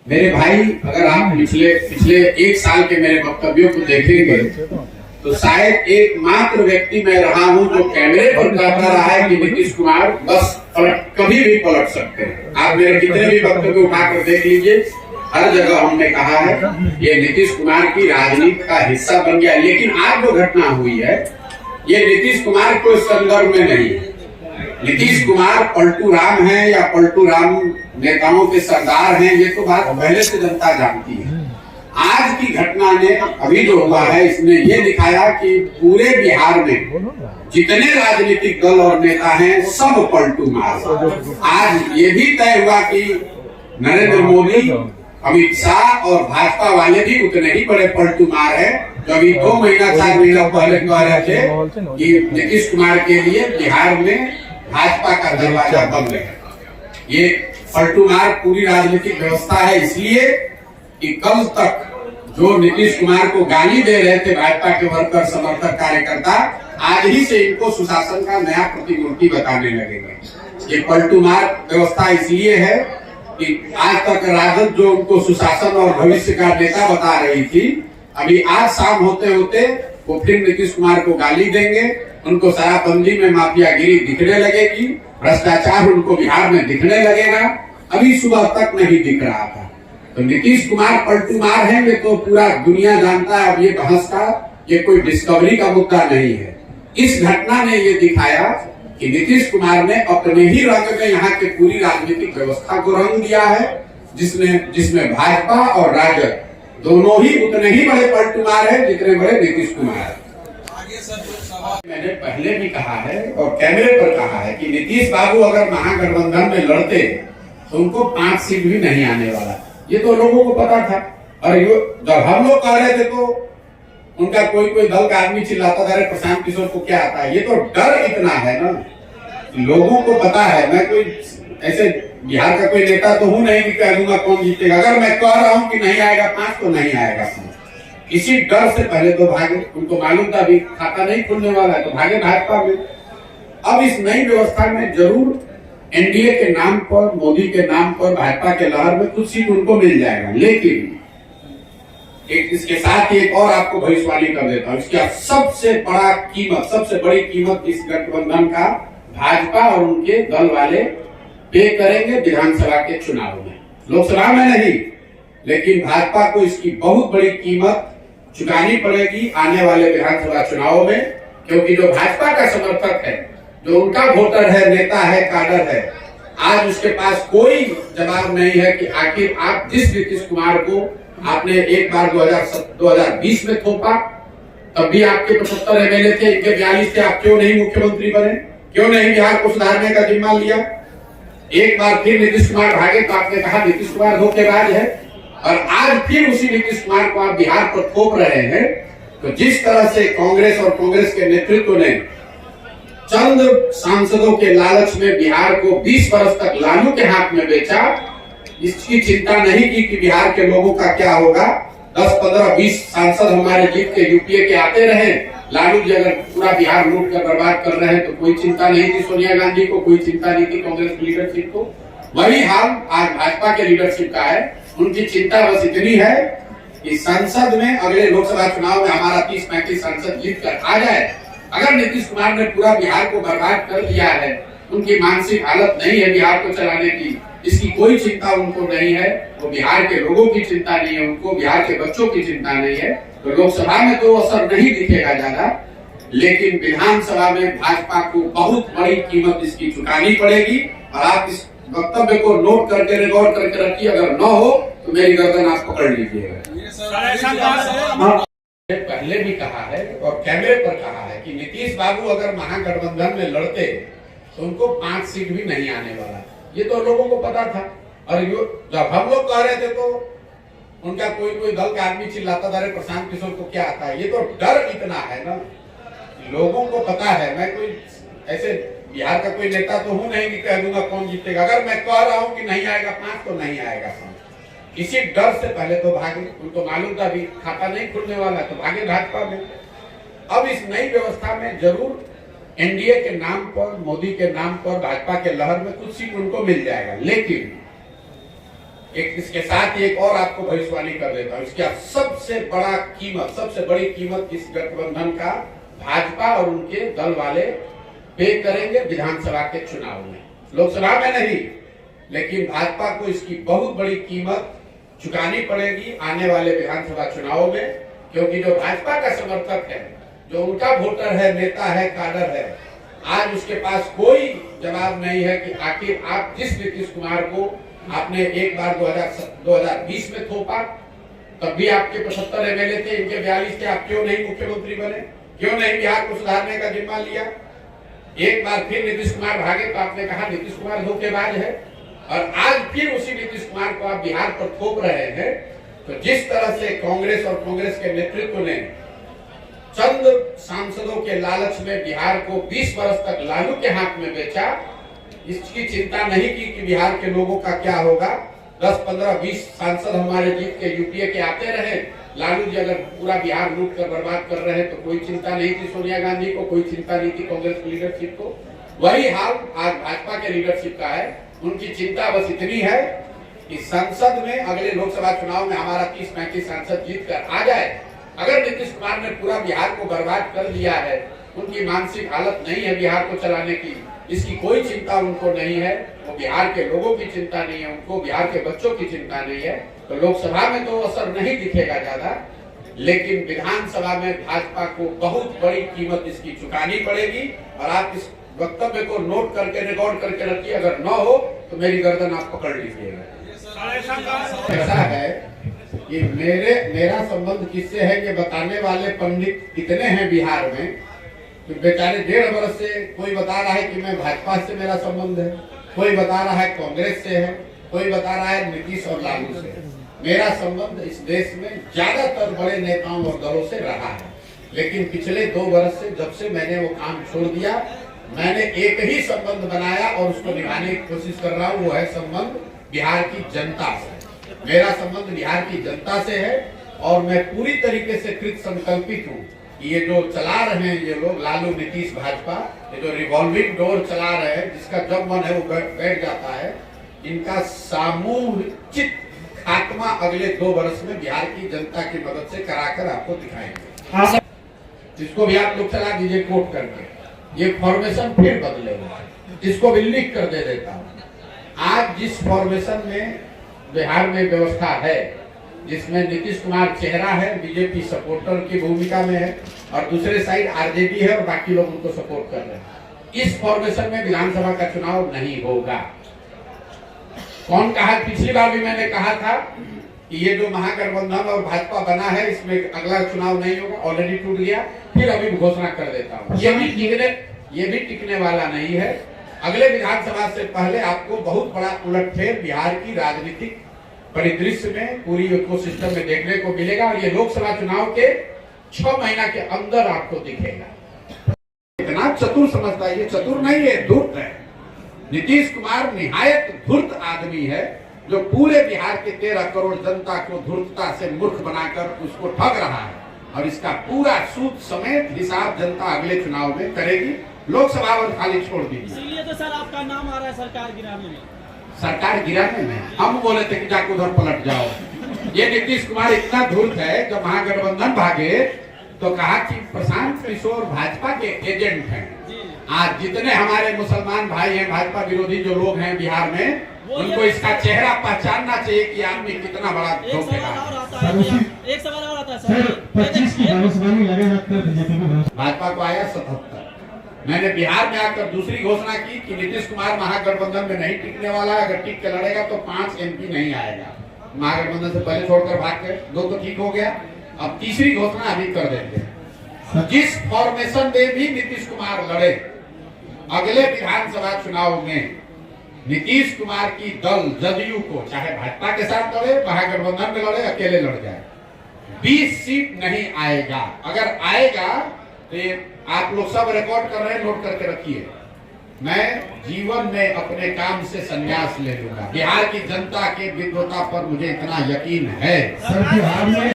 मेरे भाई, अगर आप पिछले एक साल के मेरे वक्तव्यों को देखेंगे तो शायद एकमात्र व्यक्ति मैं रहा हूं जो कैमरे पर कहता रहा है कि नीतीश कुमार बस कभी भी पलट सकते हैं। आप मेरे कितने भी वक्तव्य उठाकर देख लीजिए, हर जगह हमने कहा है ये नीतीश कुमार की राजनीति का हिस्सा बन गया। लेकिन आज जो घटना हुई है ये नीतीश कुमार के संदर्भ में नहीं है। नीतीश कुमार पलटू राम है या पलटू राम नेताओं के सरदार हैं, ये तो बात पहले से जनता जानती है। आज की घटना ने अभी जो हुआ है इसने ये दिखाया कि पूरे बिहार में जितने राजनीतिक दल और नेता हैं सब पलटू मार। आज ये भी तय हुआ कि नरेंद्र मोदी, अमित शाह और भाजपा वाले भी उतने ही बड़े पलटू मार है जो अभी 2 महीना 4 महीना पहले कह रहे थे कि नीतीश कुमार के लिए बिहार में भाजपा का दरवाजा बंद है। ये पलटू मार पूरी राजनीतिक व्यवस्था है, इसलिए कि कल तक जो नीतीश कुमार को गाली दे रहे थे भाजपा के वर्कर, समर्थक, कार्यकर्ता, आज ही से इनको सुशासन का नया प्रतिमूर्ति बताने लगेंगे। ये पलटू मार व्यवस्था इसलिए है कि आज तक राजद जो उनको सुशासन और भविष्य का नेता बता रही थी, अभी आज शाम होते होते वो फिर नीतीश कुमार को गाली देंगे। उनको शराबबंदी में माफियागिरी दिखने लगेगी, भ्रष्टाचार उनको बिहार में दिखने लगेगा। अभी सुबह तक नहीं दिख रहा था। तो नीतीश कुमार पलटू मार है, ये तो पूरा दुनिया जानता है। अब ये बहस का ये कोई डिस्कवरी का मुद्दा नहीं है। इस घटना ने ये दिखाया कि नीतीश कुमार ने अपने ही रंग में यहाँ के पूरी राजनीतिक व्यवस्था को रंग दिया है, जिसमें भाजपा और राजद दोनों ही उतने ही बड़े पलटू मार है जितने बड़े नीतीश कुमार है। मैंने पहले भी कहा है और कैमरे पर कहा है कि नीतीश बाबू अगर महागठबंधन में लड़ते तो उनको 5 सीट भी नहीं आने वाला। ये तो लोगों को पता था। और जब हम लोग कह रहे थे तो उनका कोई दल का आदमी चिल्लाता था, प्रशांत किशोर को क्या आता है। ये तो डर इतना है ना, लोगों को पता है। मैं कोई ऐसे बिहार का कोई नेता तो हूं नहीं कि कह दूंगा कौन जीतेगा। अगर मैं कह रहा हूं कि नहीं आएगा 5 तो नहीं आएगा 5। इसी डर से पहले तो भागे, उनको मालूम था अभी खाता नहीं खुलने वाला है, तो भागे भाजपा में। अब इस नई व्यवस्था में जरूर एनडीए के नाम पर, मोदी के नाम पर, भाजपा के लहर में कुछ सीट उनको मिल जाएगा। लेकिन इसके साथ ही एक और आपको भविष्यवाणी कर देता हूं, इसका सबसे बड़ी कीमत इस गठबंधन का भाजपा और उनके दल वाले पे करेंगे विधानसभा के चुनाव में। लोकसभा में नहीं, लेकिन भाजपा को इसकी बहुत बड़ी कीमत चुकानी पड़ेगी आने वाले विधानसभा चुनाव में। क्योंकि जो भाजपा का समर्थक है, जो उनका वोटर है, नेता है, काडर है, आज उसके पास कोई जवाब नहीं है कि आखिर आप जिस नीतीश कुमार को आपने एक बार 2020 में थोपा, तब भी आपके 75 एमएलए थे, इनके 42 थे, आप क्यों नहीं मुख्यमंत्री बने? क्यों नहीं बिहार को सुधारने का जिम्मा लिया? एक बार फिर नीतीश कुमार भागे तो आपने कहा नीतीश कुमार धोखेबाज है, और आज फिर उसी नीतीश कुमार को आप बिहार पर थोप रहे हैं। तो जिस तरह से कांग्रेस और कांग्रेस के नेतृत्व ने चंद सांसदों के लालच में बिहार को 20 वर्ष तक लालू के हाथ में बेचा, इसकी चिंता नहीं की कि बिहार के लोगों का क्या होगा। 10, 15, 20 सांसद हमारे जीत के यूपीए के आते रहे, लालू जी अगर पूरा बिहार लूट कर बर्बाद कर रहे हैं तो कोई चिंता नहीं थी सोनिया गांधी को, कोई चिंता नहीं थी कांग्रेस लीडरशिप को। वही हाल आज भाजपा के लीडरशिप का है। उनकी चिंता बस इतनी है कि संसद में अगले लोकसभा चुनाव में हमारा 30-35 सांसद जीत कर आ जाए। अगर नीतीश कुमार ने पूरा बिहार को बर्बाद कर दिया है, उनकी मानसिक हालत नहीं है बिहार को चलाने की, इसकी कोई चिंता उनको नहीं है। वो बिहार के लोगों की चिंता नहीं है, उनको बिहार के बच्चों की चिंता नहीं है। तो लोकसभा में तो असर नहीं दिखेगा ज्यादा, लेकिन विधानसभा में भाजपा को बहुत बड़ी कीमत इसकी चुकानी पड़ेगी। और आप इस वक्तव्य को नोट करके, रिकॉर्ड करके रखिए। अगर न हो तो मेरी गर्दन आप पकड़ लीजिएगा। पहले भी कहा है और कैमरे पर कहा है कि नीतीश बाबू अगर महागठबंधन में लड़ते तो उनको 5 सीट भी नहीं आने वाला। ये तो लोगों को पता था। और जब हम लोग कह रहे थे तो उनका कोई दल का आदमी चिल्लाता था, प्रशांत किशोर को क्या आता है। ये तो डर इतना है ना, लोगों को पता है। मैं कोई ऐसे बिहार का कोई नेता तो हूं नहीं कि कह दूंगा कौन जीतेगा। अगर मैं कह रहा हूं कि नहीं आएगा 5 तो नहीं आएगा 5। इसी डर से पहले तो भागे, उनको मालूम था अभी खाता नहीं खुलने वाला, तो भागे भाजपा में। अब इस नई व्यवस्था में जरूर एनडीए के नाम पर, मोदी के नाम पर, भाजपा के लहर में कुछ सीट उनको मिल जाएगा। लेकिन एक इसके साथ ही एक और आपको भविष्यवाणी कर देता हूं, इसका सबसे बड़ी कीमत इस गठबंधन का भाजपा और उनके दल वाले पे करेंगे विधानसभा के चुनाव में, लोकसभा में नहीं, लेकिन भाजपा को इसकी बहुत बड़ी कीमत चुकानी पड़ेगी आने वाले विधानसभा चुनाव में, क्योंकि जो भाजपा का समर्थक है, जो उनका वोटर है, नेता है, काडर है, आज उसके पास कोई जवाब नहीं है कि आखिर आप जिस नीतीश कुमार को आपने एक बार 2020 में थोपा, तब भी आपके 75 एमएलए थे, इनके 42 थे, आप क्यों नहीं मुख्यमंत्री बने, क्यों नहीं बिहार को सुधारने का जिम्मा लिया। एक बार फिर नीतीश कुमार भागे तो आपने कहा नीतीश कुमार धोखेबाज है, और आज फिर उसी नीतीश कुमार को आप बिहार पर थोप रहे हैं। तो जिस तरह से कांग्रेस और कांग्रेस के नेतृत्व ने चंद सांसदों के लालच में बिहार को 20 वर्ष तक लालू के हाथ में बेचा, इसकी चिंता नहीं की कि बिहार के लोगों का क्या होगा। 10, 15, 20 सांसद हमारे जीत के यूपीए के आते रहे, लालू जी अगर पूरा बिहार लूट कर बर्बाद कर रहे हैं तो कोई चिंता नहीं थी सोनिया गांधी को, कोई चिंता नहीं थी कांग्रेस की लीडरशिप को। वही हाल आज भाजपा के लीडरशिप का है। उनकी चिंता बस इतनी है कि संसद में अगले लोकसभा चुनाव में हमारा 30-35 सांसद जीत कर आ जाए। अगर नीतीश कुमार ने पूरा बिहार को बर्बाद कर दिया है, उनकी मानसिक हालत नहीं है बिहार को चलाने की, इसकी कोई चिंता उनको नहीं है, वो बिहार के लोगों की चिंता नहीं है, उनको बिहार के बच्चों की चिंता नहीं है, तो लोकसभा में तो असर नहीं दिखेगा ज्यादा, लेकिन विधानसभा में भाजपा को बहुत बड़ी कीमत इसकी चुकानी पड़ेगी। और आप इस वक्तव्य को नोट करके रिकॉर्ड करके रखिए, अगर न हो तो मेरी गर्दन आप पकड़ लीजिएगा। ऐसा है कि मेरा संबंध किससे है ये बताने वाले पंडित इतने हैं बिहार में कि बेचारे 1.5 वर्ष से कोई बता रहा है कि मैं भाजपा से मेरा संबंध है, कोई बता रहा है कांग्रेस से है, कोई बता रहा है नीतीश और लालू से। मेरा संबंध इस देश में ज्यादातर बड़े नेताओं और दलों से रहा है, लेकिन पिछले 2 वर्ष से जब से मैंने वो काम छोड़ दिया, मैंने एक ही संबंध बनाया और उसको निभाने की कोशिश कर रहा हूँ, वो है संबंध बिहार की जनता से। मेरा संबंध बिहार की जनता से है और मैं पूरी तरीके से कृत संकल्पित हूँ कि ये जो चला रहे हैं ये लोग, लालू, नीतीश, भाजपा, ये जो रिवॉल्विंग डोर चला रहे हैं, जिसका जब मन है वो बैठ जाता है, इनका सामूहिक खात्मा अगले 2 वर्ष में बिहार की जनता की मदद से कराकर आपको दिखाएंगे। जिसको भी आप लोग चला दीजिए कोट करके, ये फॉर्मेशन फिर बदलेगा, इसको भी लिख कर दे देता हूँ। आज जिस फॉर्मेशन में बिहार में व्यवस्था है, जिसमें नीतीश कुमार चेहरा है, बीजेपी सपोर्टर की भूमिका में है और दूसरे साइड आरजेडी है और बाकी लोग उनको सपोर्ट कर रहे हैं, इस फॉर्मेशन में विधानसभा का चुनाव नहीं होगा। कौन कहा? पिछली बार भी मैंने कहा था कि ये जो महागठबंधन और भाजपा बना है, इसमें अगला चुनाव नहीं होगा, ऑलरेडी टूट गया, फिर अभी घोषणा कर देता हूँ। ये भी टिकने वाला नहीं है। अगले विधानसभा से पहले आपको बहुत बड़ा उलटफेर बिहार की राजनीतिक परिदृश्य में, पूरी इकोसिस्टम में देखने को मिलेगा और ये लोकसभा चुनाव के 6 महीना के अंदर आपको दिखेगा। इतना चतुर समझता है, ये चतुर नहीं है, धूर्त है। नीतीश कुमार निहायत धूर्त आदमी है, जो पूरे बिहार के 13 करोड़ जनता को धूर्तता से मूर्ख बनाकर उसको ठग रहा है, और इसका पूरा सूद समेत हिसाब जनता अगले चुनाव में करेगी। लोकसभा और खाली छोड़ दीजिए। इसलिए तो सर आपका नाम आ रहा है सरकार गिराने में। सरकार गिराने में हम बोले थे कि जाकर उधर पलट जाओ। ये नीतीश कुमार इतना धूर्त है, जब महागठबंधन भागे तो कहा कि प्रशांत किशोर भाजपा के एजेंट हैं। आज जितने हमारे मुसलमान भाई हैं, भाजपा विरोधी जो लोग हैं बिहार में, उनको इसका चेहरा पहचानना चाहिए कि आदमी कितना बड़ा धोखेबाज है। एक सवाल और आता है सर, 25 की भविष्यवाणी लगे भाजपा को आया 77। मैंने बिहार में आकर दूसरी घोषणा की कि नीतीश कुमार महागठबंधन में नहीं टिकने वाला है, अगर टिक के लड़ेगा तो 5 MP नहीं आएगा। महागठबंधन से पहले छोड़कर भाग के 2 तो ठीक हो गया, अब तीसरी घोषणा अभी कर देते हैं। जिस फॉर्मेशन में भी नीतीश कुमार लड़े, अगले विधानसभा चुनाव में नीतीश कुमार की दल जदयू को, चाहे भाजपा के साथ लड़े, महागठबंधन में लड़े, अकेले लड़ जाए, 20 सीट नहीं आएगा। अगर आएगा तो आप लोग सब रिकॉर्ड कर रहे हैं, नोट करके रखिए। मैं जीवन में अपने काम से संन्यास ले लूंगा। बिहार की जनता के विद्वता पर मुझे इतना यकीन है।